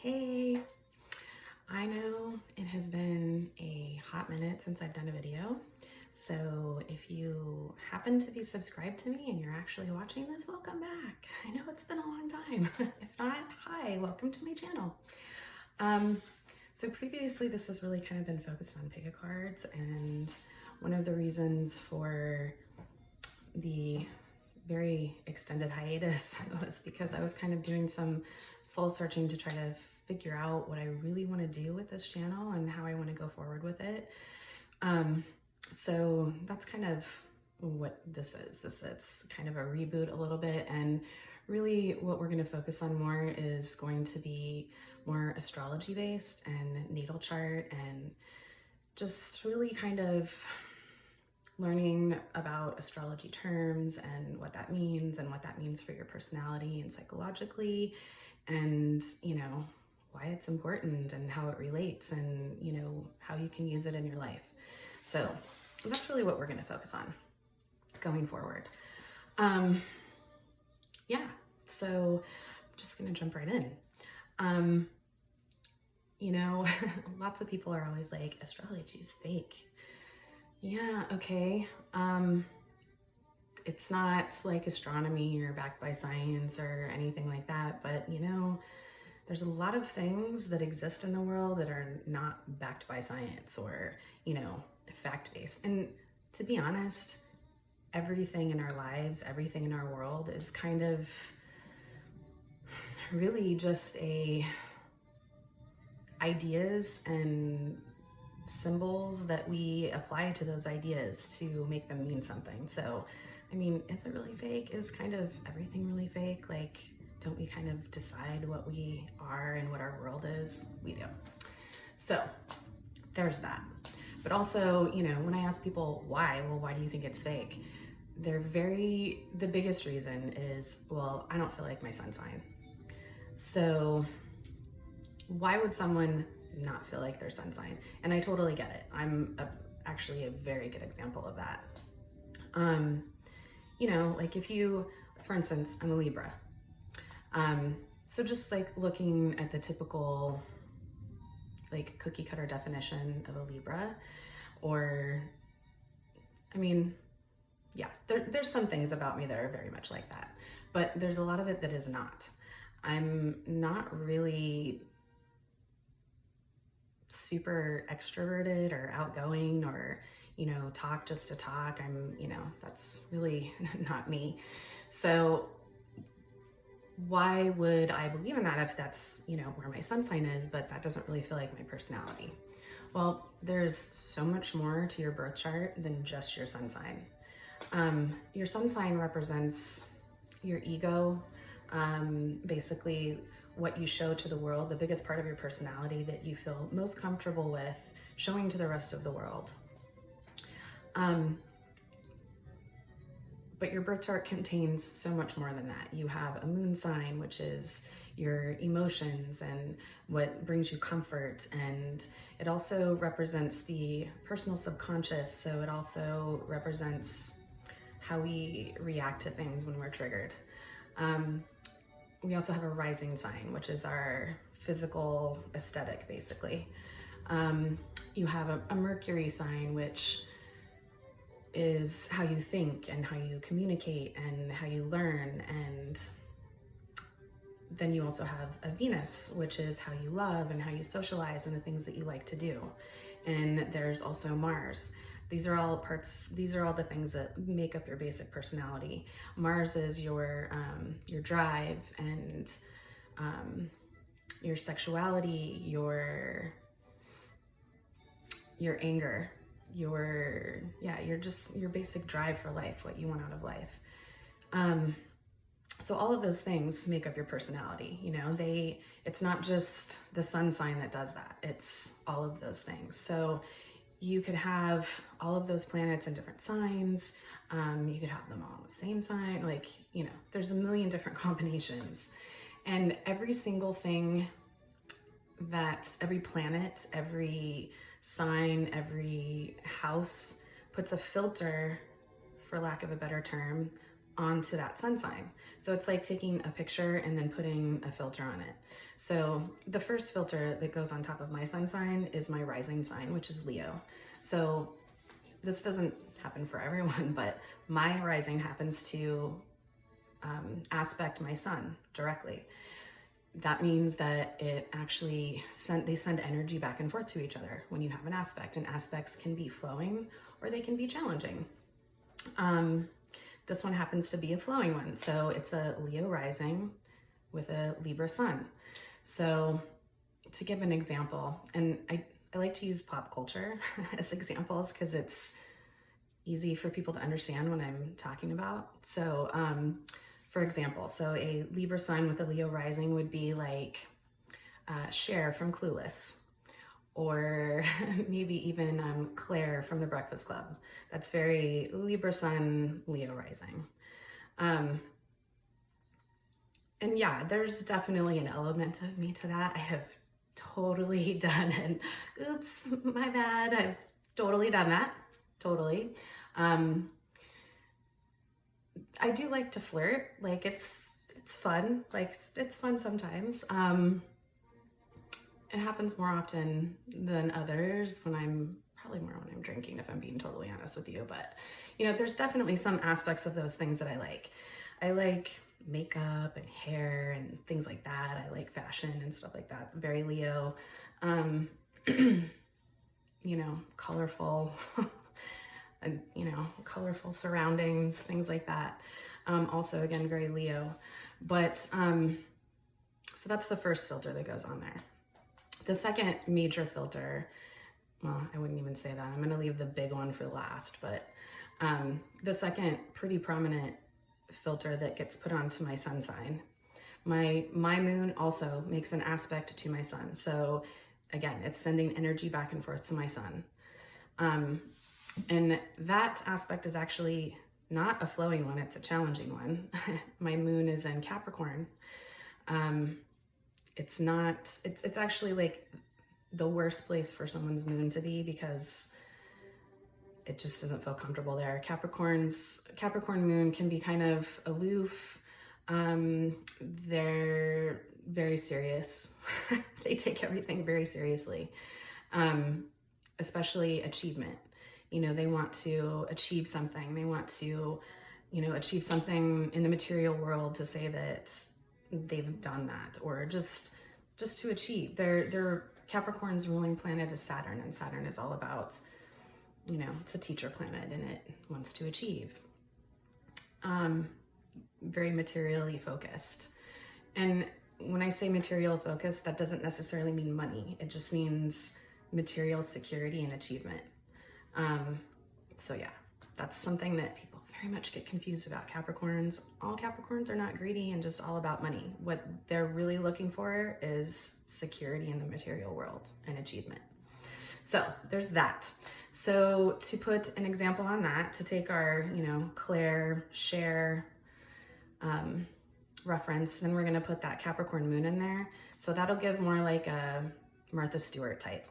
Hey, I know it has been a hot minute since I've done a video, so if you happen to be subscribed to me and you're actually watching this, welcome back. I know it's been a long time. If not, hi, welcome to my channel. So previously this has really kind of been focused on fAkE cards, and one of the reasons for the very extended hiatus was because I was kind of doing some soul searching to try to figure out what I really want to do with this channel and how I want to go forward with it. So that's kind of what this is. It's kind of a reboot a little bit, and really what we're going to focus on more is going to be more astrology based and natal chart, and just really kind of learning about astrology terms and what that means for your personality and psychologically, and why it's important and how it relates, and how you can use it in your life. So that's really what we're going to focus on going forward. Yeah, so I'm just going to jump right in. Lots of people are always like, astrology is fake. Yeah, okay. It's not like astronomy or backed by science or anything like that, but there's a lot of things that exist in the world that are not backed by science or, fact-based. And to be honest, everything in our lives, everything in our world is kind of really just ideas and symbols that we apply to those ideas to make them mean something. So, I mean, is it really fake? Is kind of everything really fake? Like, don't we kind of decide what we are and what our world is? We do. So there's that. But also, when I ask people why, well, why do you think it's fake? The biggest reason is, well, I don't feel like my sun sign. So why would someone not feel like their sun sign? And I totally get it. I'm actually a very good example of that. Like if you, for instance, I'm a Libra. So just like looking at the typical like cookie cutter definition of a Libra, or, I mean, yeah, there's some things about me that are very much like that, but there's a lot of it that is not. I'm not really super extroverted or outgoing or, talk just to talk. That's really not me. So why would I believe in that if that's, where my sun sign is, but that doesn't really feel like my personality? Well, there's so much more to your birth chart than just your sun sign. Your sun sign represents your ego, basically what you show to the world, the biggest part of your personality that you feel most comfortable with showing to the rest of the world. But your birth chart contains so much more than that. You have a moon sign, which is your emotions and what brings you comfort. And it also represents the personal subconscious. So it also represents how we react to things when we're triggered. We also have a rising sign, which is our physical aesthetic, basically. You have a Mercury sign, which is how you think and how you communicate and how you learn. And then you also have a Venus, which is how you love and how you socialize and the things that you like to do. And there's also Mars. These are all the things that make up your basic personality. Mars is your drive and your sexuality, your anger, your basic drive for life, what you want out of life. So all of those things make up your personality. It's not just the sun sign that does that. It's all of those things. So you could have all of those planets in different signs. You could have them all in the same sign. Like, there's a million different combinations. And every single thing every planet, every sign, every house puts a filter, for lack of a better term, onto that sun sign. So it's like taking a picture and then putting a filter on it. So the first filter that goes on top of my sun sign is my rising sign, which is Leo. So this doesn't happen for everyone, but my rising happens to aspect my sun directly. That means that it actually they send energy back and forth to each other when you have an aspect, and aspects can be flowing or they can be challenging. This one happens to be a flowing one. So it's a Leo rising with a Libra sun. So to give an example, and I like to use pop culture as examples because it's easy for people to understand what I'm talking about. So for example, so a Libra sun with a Leo rising would be like Cher from Clueless, or maybe even Claire from The Breakfast Club. That's very Libra sun, Leo rising. And yeah, there's definitely an element of me to that. I have totally done it. Oops, my bad. I've totally done that. Totally. I do like to flirt. Like it's fun. Like it's fun sometimes. It happens more often than others probably more when I'm drinking, if I'm being totally honest with you. But, you know, there's definitely some aspects of those things that I like. I like makeup and hair and things like that. I like fashion and stuff like that. Very Leo. You know, colorful, and, you know, colorful surroundings, things like that. Also, again, very Leo. But, so that's the first filter that goes on there. The second major filter, well, I wouldn't even say that. I'm going to leave the big one for last, but the second pretty prominent filter that gets put onto my sun sign, my moon also makes an aspect to my sun. So again, it's sending energy back and forth to my sun. And that aspect is actually not a flowing one, it's a challenging one. My moon is in Capricorn. It's actually like the worst place for someone's moon to be because it just doesn't feel comfortable there. Capricorn moon can be kind of aloof. They're very serious. They take everything very seriously, especially achievement. You know, they want to achieve something. They want to, you know, achieve something in the material world to say that they've done that, or just to achieve. Their Capricorn's ruling planet is Saturn, and Saturn is all about, you know, it's a teacher planet and it wants to achieve. Very materially focused. And when I say material focused, that doesn't necessarily mean money. It just means material security and achievement. So yeah, that's something that people very much get confused about. Capricorns, all Capricorns are not greedy and just all about money. What they're really looking for is security in the material world and achievement. So there's that. So to put an example on that, to take our, you know, Claire, Cher reference, then we're going to put that Capricorn moon in there. So that'll give more like a Martha Stewart type.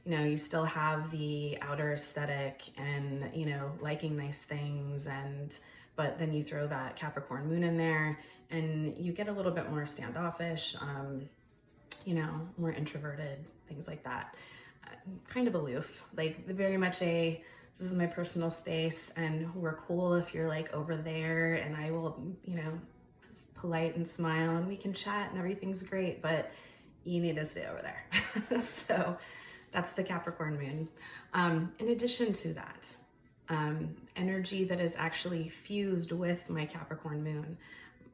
You know, you still have the outer aesthetic and, you know, liking nice things, but then you throw that Capricorn moon in there and you get a little bit more standoffish, you know, more introverted, things like that. Kind of aloof, like very much this is my personal space and we're cool if you're like over there, and I will, you know, polite and smile and we can chat and everything's great, but you need to stay over there. So that's the Capricorn moon. In addition to that, energy that is actually fused with my Capricorn moon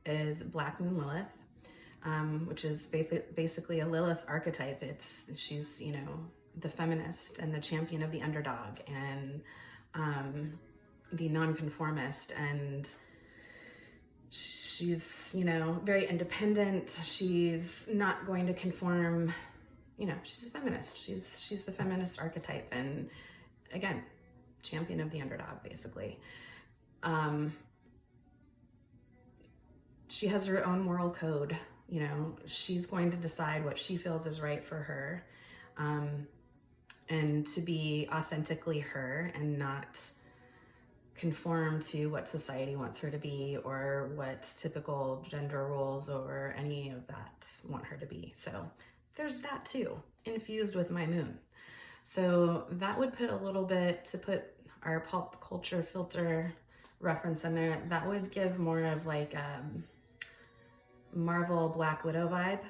is Black Moon Lilith, which is basically a Lilith archetype. She's, you know, the feminist and the champion of the underdog and the nonconformist, and she's, you know, very independent. She's not going to conform. You know, she's a feminist. She's the feminist archetype, and again, champion of the underdog, basically. She has her own moral code. You know, she's going to decide what she feels is right for her, and to be authentically her and not conform to what society wants her to be or what typical gender roles or any of that want her to be. So there's that too, infused with my moon. So that would put a little bit, to put our pop culture filter reference in there, that would give more of like Marvel Black Widow vibe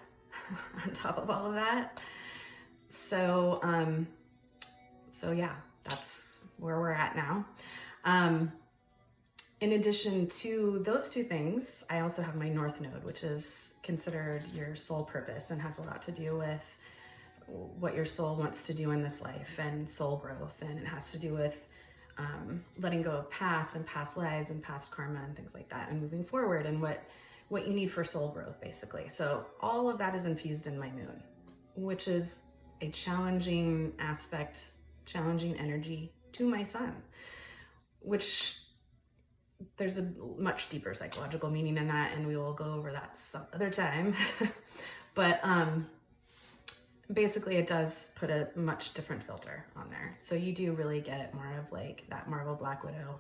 on top of all of that. So, so yeah, that's where we're at now. In addition to those two things, I also have my North Node, which is considered your soul purpose and has a lot to do with what your soul wants to do in this life and soul growth. And it has to do with letting go of past and past lives and past karma and things like that, and moving forward, and what you need for soul growth, basically. So all of that is infused in my moon, which is a challenging aspect, challenging energy to my sun, which there's a much deeper psychological meaning in that, and we will go over that some other time. But basically it does put a much different filter on there. So you do really get more of like that Marvel Black Widow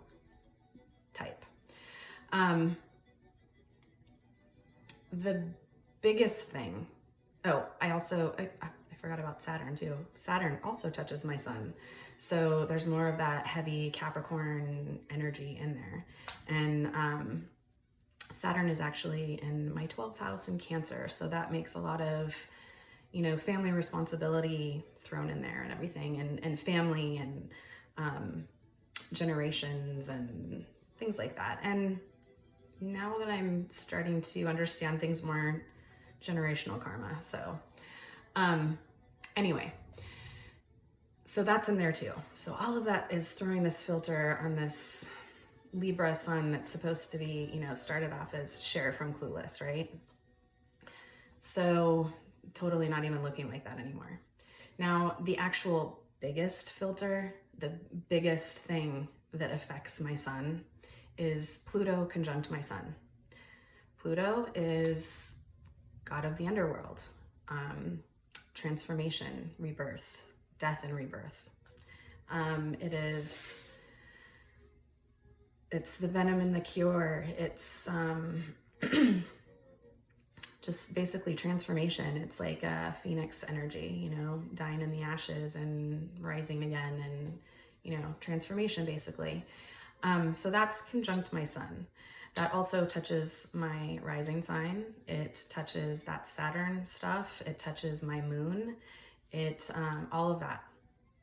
type. The biggest thing, I forgot about Saturn too. Saturn also touches my sun. So there's more of that heavy Capricorn energy in there. And Saturn is actually in my 12th house in Cancer. So that makes a lot of, family responsibility thrown in there and everything, and family and generations and things like that. And now that I'm starting to understand things more, generational karma. So anyway, so that's in there too. So all of that is throwing this filter on this Libra sun that's supposed to be, started off as Cher from Clueless, right? So totally not even looking like that anymore. Now, the actual biggest filter, the biggest thing that affects my sun is Pluto conjunct my sun. Pluto is god of the underworld, transformation, rebirth, death and rebirth. It's the venom and the cure. It's just basically transformation. It's like a phoenix energy, dying in the ashes and rising again, and transformation basically. So that's conjunct my sun. That also touches my rising sign. It touches that Saturn stuff. It touches my moon. All of that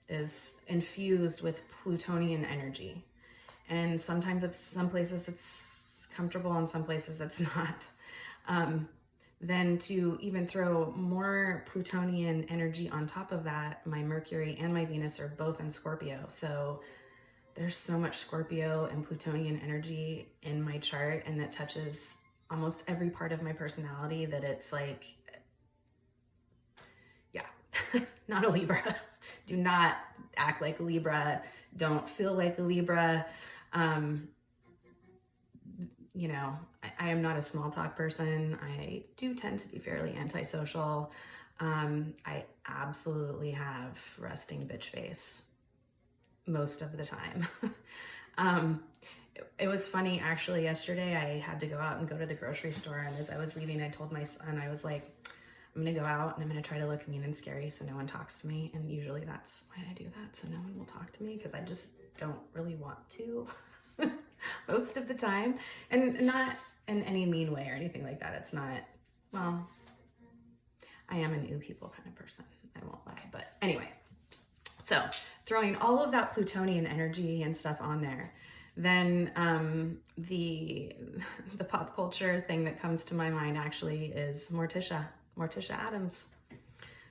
is infused with Plutonian energy. And sometimes some places it's comfortable and some places it's not. Then to even throw more Plutonian energy on top of that, my Mercury and my Venus are both in Scorpio. So there's so much Scorpio and Plutonian energy in my chart, and that touches almost every part of my personality, that it's like, yeah, not a Libra. Do not act like a Libra. Don't feel like a Libra. I am not a small talk person. I do tend to be fairly antisocial. I absolutely have resting bitch face most of the time. It was funny, actually, yesterday I had to go out and go to the grocery store, and as I was leaving, I told my son, I was like, I'm gonna go out and I'm gonna try to look mean and scary so no one talks to me. And usually that's why I do that, so no one will talk to me, because I just don't really want to most of the time. And not in any mean way or anything like that. It's not, well, I am an ooh people kind of person, I won't lie. But anyway, so throwing all of that Plutonian energy and stuff on there, then the pop culture thing that comes to my mind actually is Morticia Addams.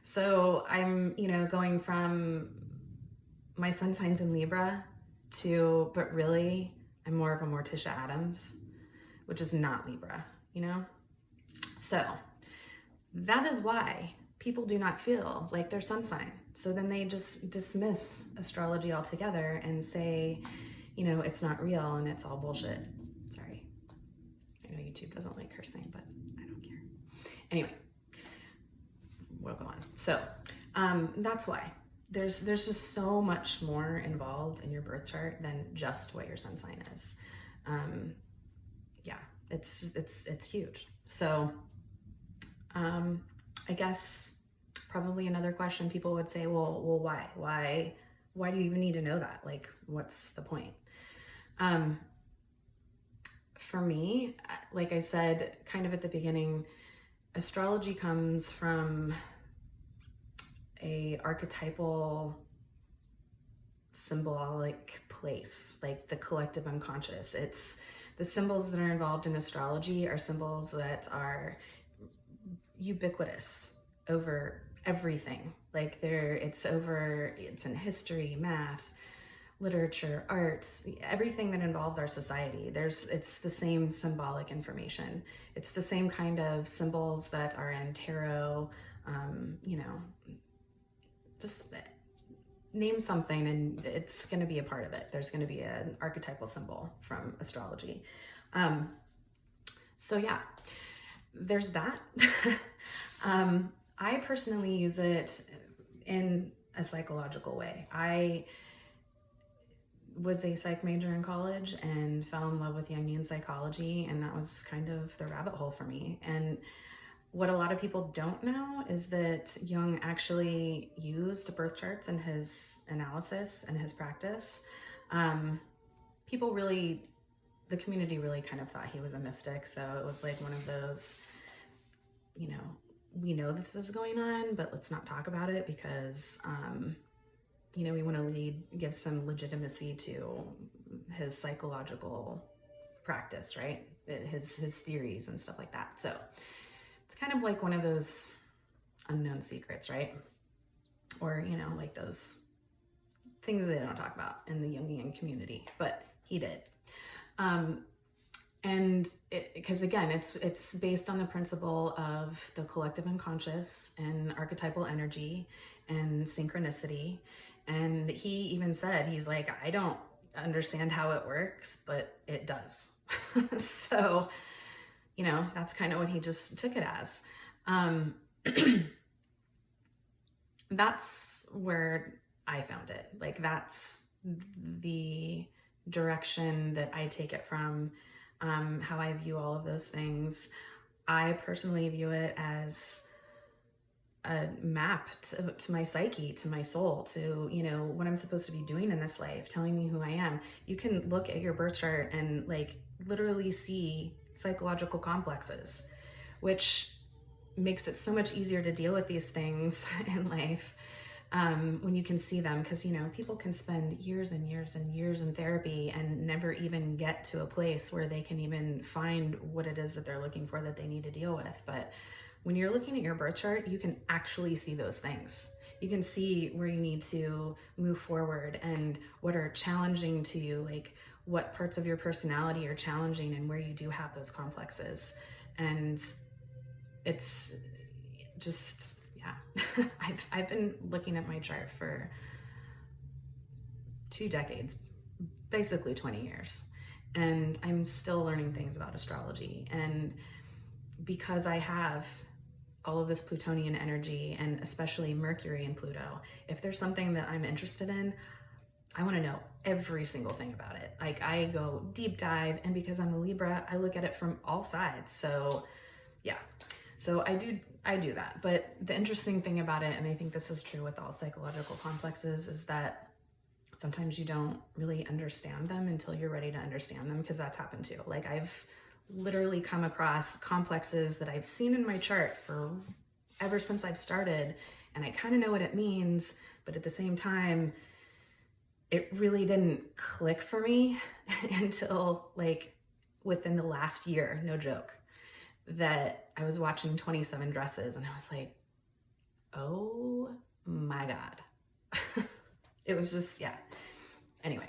So I'm, going from my sun signs in Libra to, but really I'm more of a Morticia Addams, which is not Libra, So that is why people do not feel like their sun sign. So then they just dismiss astrology altogether and say, it's not real and it's all bullshit. Sorry. I know YouTube doesn't like cursing, but I don't care. Anyway, we'll go on. So that's why. there's just so much more involved in your birth chart than just what your sun sign is. Yeah, it's huge. So I guess probably another question people would say, well, why do you even need to know that? Like, what's the point? For me, like I said, kind of at the beginning, astrology comes from a archetypal symbolic place, like the collective unconscious. It's the symbols that are involved in astrology are symbols that are ubiquitous over everything. Like it's in history, math, literature, arts, everything that involves our society. It's the same symbolic information. It's the same kind of symbols that are in tarot. Just name something and it's going to be a part of it. There's going to be an archetypal symbol from astrology. So yeah, there's that. I personally use it in a psychological way. I was a psych major in college and fell in love with Jungian psychology, and that was kind of the rabbit hole for me. And what a lot of people don't know is that Jung actually used birth charts in his analysis and his practice. The community really kind of thought he was a mystic. So it was like one of those, we know that this is going on, but let's not talk about it because, we want to give some legitimacy to his psychological practice, right? His theories and stuff like that. So it's kind of like one of those unknown secrets, right? Or, like those things they don't talk about in the Jungian community, but he did. And because again, it's based on the principle of the collective unconscious and archetypal energy and synchronicity. And he even said, he's like, I don't understand how it works, but it does. So, that's kind of what he just took it as. That's where I found it. Like, that's the direction that I take it from, how I view all of those things. I personally view it as a map to my psyche, to my soul, to, what I'm supposed to be doing in this life, telling me who I am. You can look at your birth chart and like literally see psychological complexes, which makes it so much easier to deal with these things in life when you can see them. Because, people can spend years and years and years in therapy and never even get to a place where they can even find what it is that they're looking for that they need to deal with. But when you're looking at your birth chart, you can actually see those things. You can see where you need to move forward and what are challenging to you, like what parts of your personality are challenging and where you do have those complexes. And it's just, yeah, I've been looking at my chart for 2 decades, basically 20 years. And I'm still learning things about astrology. And because I have all of this Plutonian energy, and especially Mercury and Pluto, if there's something that I'm interested in, I want to know every single thing about it. Like, I go deep dive, and because I'm a Libra, I look at it from all sides. So yeah, so I do that. But the interesting thing about it, and I think this is true with all psychological complexes, is that sometimes you don't really understand them until you're ready to understand them, because that's happened too. Like, I've literally come across complexes that I've seen in my chart for ever since I've started, and I kind of know what it means, but at the same time, it really didn't click for me until like within the last year, no joke, that I was watching 27 Dresses and I was like, oh my God. It was just, yeah. Anyway,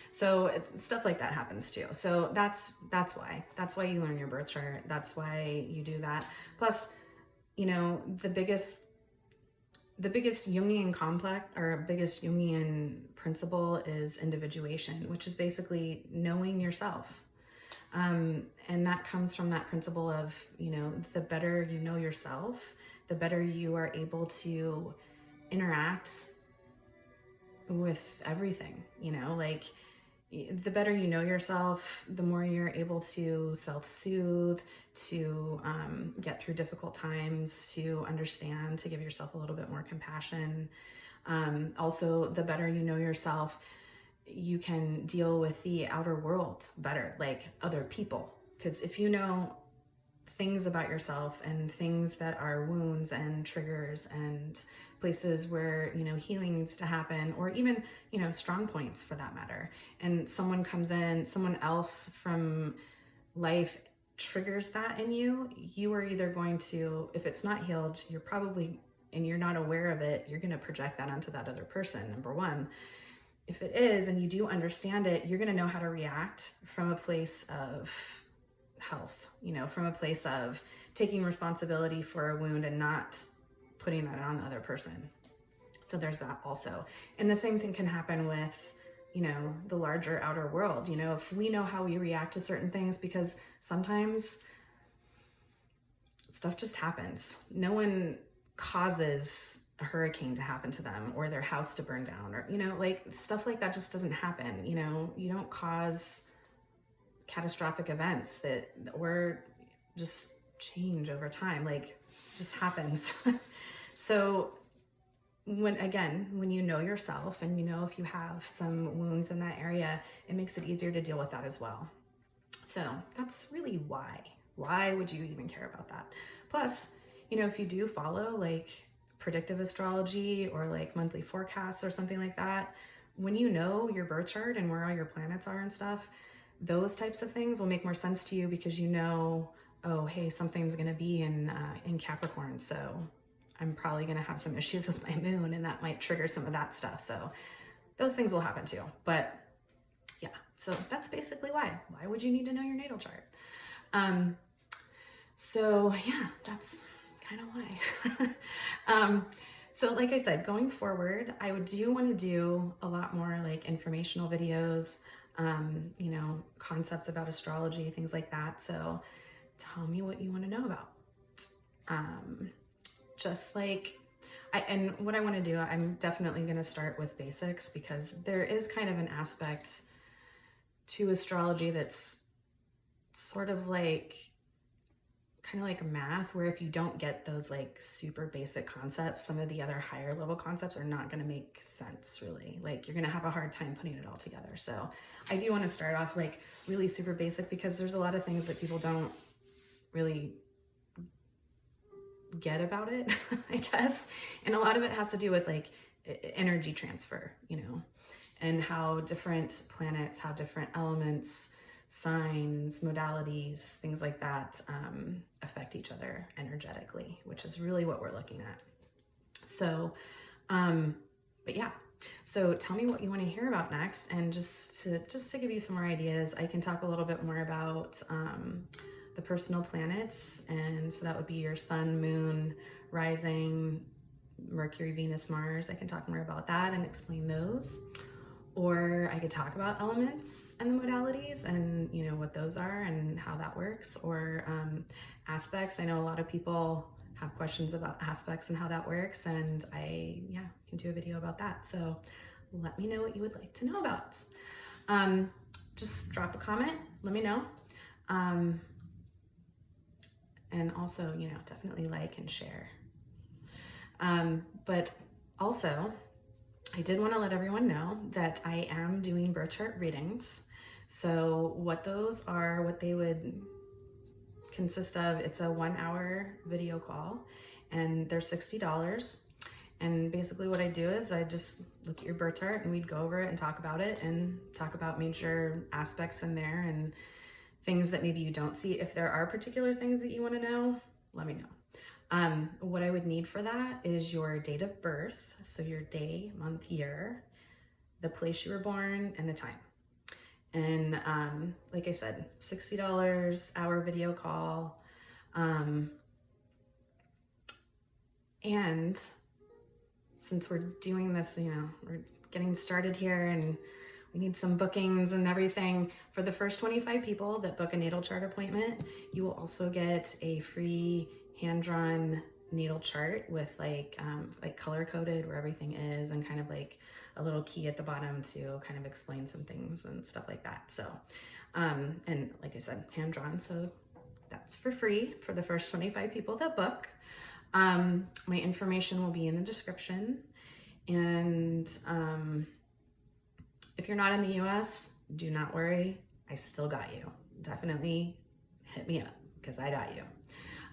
so stuff like that happens too. So that's why you learn your birth chart. That's why you do that. Plus, the biggest Jungian complex, or biggest Jungian principle, is individuation, which is basically knowing yourself. And that comes from that principle of, the better you know yourself, the better you are able to interact with everything, you know, like the better you know yourself, the more you're able to self-soothe, to get through difficult times, to understand, to give yourself a little bit more compassion. Also, the better you know yourself, you can deal with the outer world better, like other people. Because if you know things about yourself and things that are wounds and triggers and places where, you know, healing needs to happen, or even, you know, strong points for that matter, and someone comes in, someone else from life triggers that in you, you are either going to, if it's not healed, you're probably, and you're not aware of it, you're going to project that onto that other person, number one. If it is, and you do understand it, you're going to know how to react from a place of health, you know, from a place of taking responsibility for a wound and not putting that on the other person. So there's that also. And the same thing can happen with, you know, the larger outer world. You know, if we know how we react to certain things, because sometimes stuff just happens. No one causes a hurricane to happen to them or their house to burn down, or, you know, like stuff like that just doesn't happen. You know, you don't cause catastrophic events that, or just change over time, like just happens. So when you know yourself and you know if you have some wounds in that area, it makes it easier to deal with that as well. So that's really why would you even care about that? Plus, you know, if you do follow like predictive astrology or like monthly forecasts or something like that, when you know your birth chart and where all your planets are and stuff, those types of things will make more sense to you, because you know, oh, hey, something's going to be in Capricorn, so I'm probably going to have some issues with my moon, and that might trigger some of that stuff. So those things will happen too. But yeah, so that's basically why. Why would you need to know your natal chart? So yeah, that's kind of why. So like I said, going forward, I do want to do a lot more like informational videos, you know, concepts about astrology, things like that. So tell me what you want to know about. Just like, and what I want to do, I'm definitely going to start with basics, because there is kind of an aspect to astrology that's sort of like, kind of like math, where if you don't get those like super basic concepts, some of the other higher level concepts are not going to make sense really. Like you're going to have a hard time putting it all together. So I do want to start off like really super basic, because there's a lot of things that people don't really get about it, I guess. And a lot of it has to do with like energy transfer, you know, and how different planets, how different elements, signs, modalities, things like that affect each other energetically, which is really what we're looking at. So, but yeah, so tell me what you want to hear about next. And just to give you some more ideas, I can talk a little bit more about the personal planets. And so that would be your sun, moon, rising, Mercury, Venus, Mars. I can talk more about that and explain those. Or I could talk about elements and the modalities and, you know, what those are and how that works. Or aspects. I know a lot of people have questions about aspects and how that works. And I, can do a video about that. So let me know what you would like to know about. Just drop a comment, let me know. And also, you know, definitely like and share. But also, I did want to let everyone know that I am doing birth chart readings. So what those are, what they would consist of, it's a 1 hour video call, and they're $60. And basically what I do is I just look at your birth chart and we'd go over it and talk about it and talk about major aspects in there and things that maybe you don't see. If there are particular things that you want to know, let me know. What I would need for that is your date of birth, so your day, month, year, the place you were born, and the time. And like I said, $60 hour video call. And since we're doing this, you know, we're getting started here and we need some bookings and everything. For the first 25 people that book a natal chart appointment, you will also get a free hand-drawn natal chart with like color coded where everything is, and kind of like a little key at the bottom to kind of explain some things and stuff like that. So, and like I said, hand drawn. So that's for free for the first 25 people that book. My information will be in the description. And if you're not in the US, do not worry. I still got you. Definitely hit me up because I got you.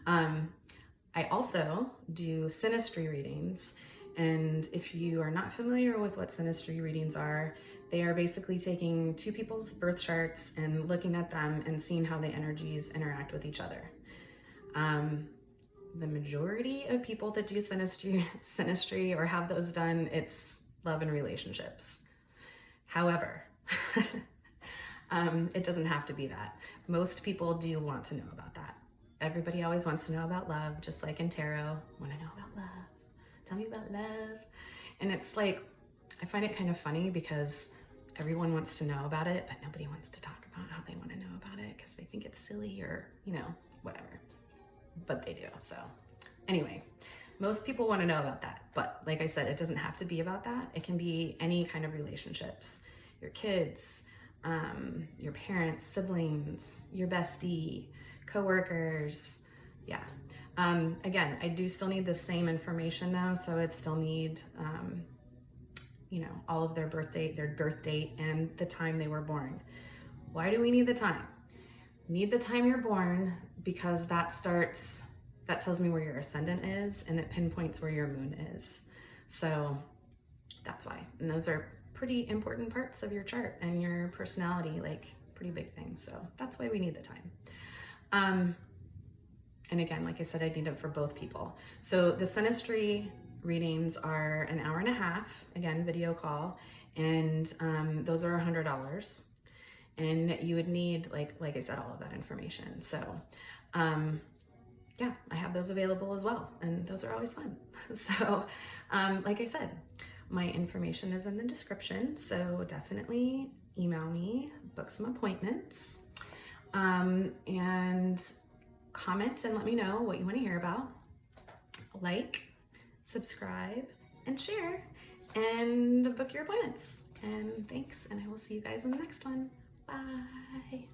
I also do synastry readings. And if you are not familiar with what synastry readings are, they are basically taking two people's birth charts and looking at them and seeing how the energies interact with each other. The majority of people that do synastry or have those done, it's love and relationships. However, it doesn't have to be that. Most people do want to know about that. Everybody always wants to know about love, just like in tarot. Want to know about love? Tell me about love. And it's like, I find it kind of funny because everyone wants to know about it, but nobody wants to talk about how they want to know about it because they think it's silly or, whatever. But they do. So anyway, most people want to know about that. But like I said, it doesn't have to be about that. It can be any kind of relationships, your kids, your parents, siblings, your bestie, coworkers. Yeah. Again, I do still need the same information though. So I'd still need, all of their birth date, and the time they were born. Why do we need the time? We need the time you're born because that tells me where your ascendant is, and it pinpoints where your moon is. So that's why. And those are pretty important parts of your chart and your personality, like pretty big things. So that's why we need the time. And again, like I said, I need it for both people. So the synastry readings are an hour and a half, again, video call, and those are $100. And you would need, like I said, all of that information. So yeah, I have those available as well, and those are always fun. So like I said, my information is in the description, so definitely email me, book some appointments, and comment and let me know what you want to hear about. Like, subscribe, and share, and book your appointments. And thanks, and I will see you guys in the next one. Bye.